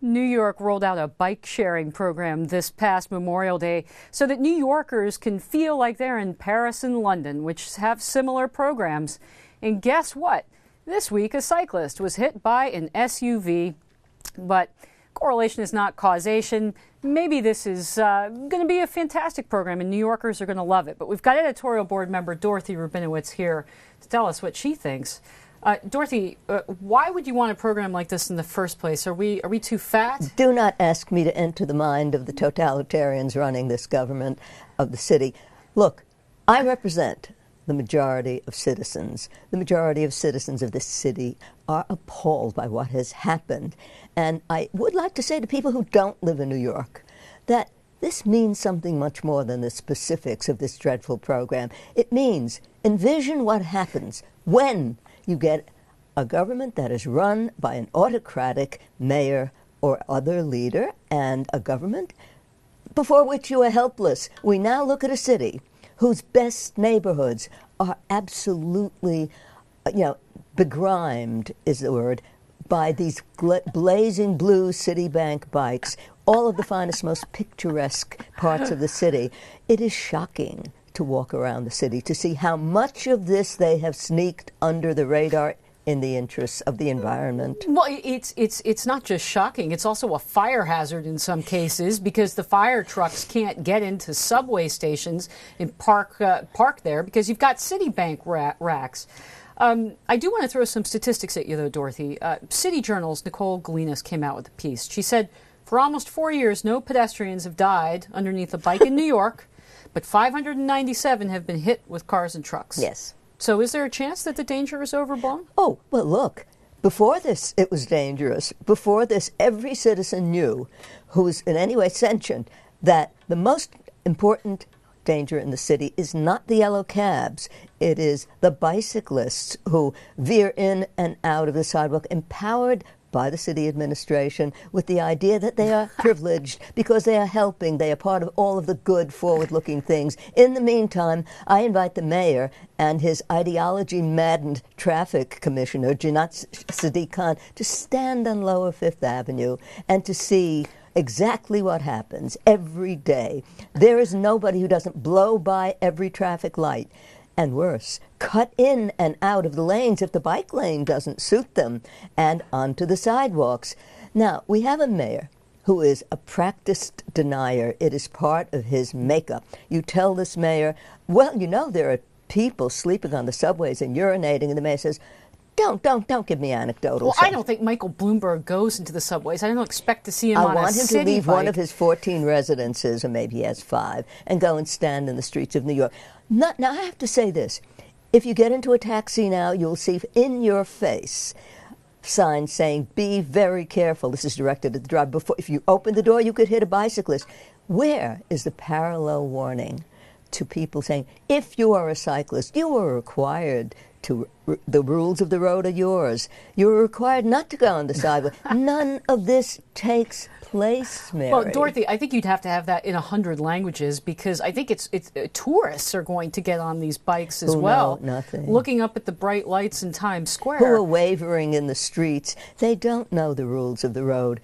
New York rolled out a bike sharing program this past Memorial Day so that New Yorkers can feel like they're in Paris and London, which have similar programs. And guess what? This week, a cyclist was hit by an SUV, but correlation is not causation. Maybe this is going to be a fantastic program and New Yorkers are going to love it. But we've got editorial board member Dorothy Rabinowitz here to tell us what she thinks. Dorothy, why would you want a program like this in the first place? Are we too fat? Do not ask me to enter the mind of the totalitarians running this government of the city. Look, I represent the majority of citizens. The majority of citizens of this city are appalled by what has happened. And I would like to say to people who don't live in New York that this means something much more than the specifics of this dreadful program. It means envision what happens when you get a government that is run by an autocratic mayor or other leader, and a government before which you are helpless. We now look at a city whose best neighborhoods are absolutely, begrimed is the word, by these blazing blue CitiBike bikes, all of the finest, most picturesque parts of the city. It is shocking to walk around the city to see how much of this they have sneaked under the radar in the interests of the environment. Well, it's not just shocking, it's also a fire hazard in some cases, because the fire trucks can't get into subway stations and park there because you've got CitiBike racks. I do want to throw some statistics at you, though, Dorothy. City Journal's Nicole Galinas came out with a piece. She said, for almost 4 years, no pedestrians have died underneath a bike in New York, but 597 have been hit with cars and trucks. Yes. So is there a chance that the danger is overblown? Oh, well, look, before this, it was dangerous. Before this, every citizen knew, who's in any way sentient, that the most important danger in the city is not the yellow cabs. It is the bicyclists who veer in and out of the sidewalk, empowered by the city administration with the idea that they are privileged because they are helping, they are part of all of the good, forward-looking things. In the meantime, I invite the mayor and his ideology-maddened traffic commissioner, Janat Sadiq Khan, to stand on Lower Fifth Avenue and to see exactly what happens every day. There is nobody who doesn't blow by every traffic light. And worse, cut in and out of the lanes if the bike lane doesn't suit them, and onto the sidewalks. Now, we have a mayor who is a practiced denier. It is part of his makeup. You tell this mayor, well, there are people sleeping on the subways and urinating, and the mayor says, Don't give me anecdotal Well, stuff. I don't think Michael Bloomberg goes into the subways. I don't expect to see him on a I want him to leave CitiBike. one of his 14 residences, or maybe he has 5, and go and stand in the streets of New York. Now, I have to say this. If you get into a taxi now, you'll see in your face signs saying, be very careful. This is directed at the driver. If you open the door, you could hit a bicyclist. Where is the parallel warning to people saying, if you are a cyclist, you are required to, the rules of the road are yours. You're required not to go on the sidewalk. None of this takes place, Mary. Well, Dorothy, I think you'd have to have that in 100 languages, because I think it's tourists are going to get on these bikes as well. Know nothing. Looking up at the bright lights in Times Square. Who are wavering in the streets. They don't know the rules of the road.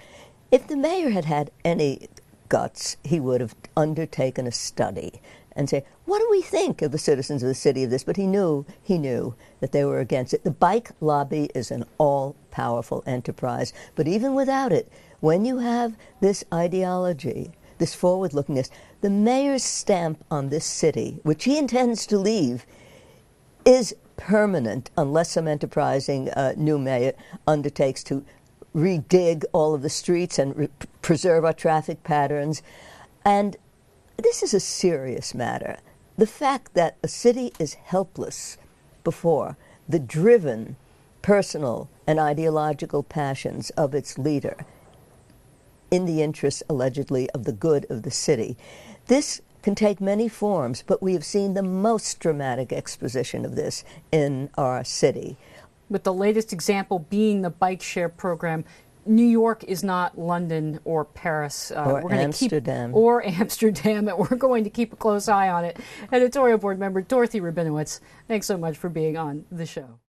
If the mayor had had any guts, he would have undertaken a study and say, what do we think of the citizens of the city of this? But he knew that they were against it. The bike lobby is an all-powerful enterprise. But even without it, when you have this ideology, this forward-lookingness, the mayor's stamp on this city, which he intends to leave, is permanent unless some enterprising new mayor undertakes to redig all of the streets and preserve our traffic patterns. And this is a serious matter. The fact that a city is helpless before the driven personal and ideological passions of its leader in the interests, allegedly, of the good of the city. This can take many forms, but we have seen the most dramatic exposition of this in our city. With the latest example being the bike share program. New York is not London or Paris. Or Amsterdam. Or Amsterdam, and we're going to keep a close eye on it. Editorial board member Dorothy Rabinowitz, thanks so much for being on the show.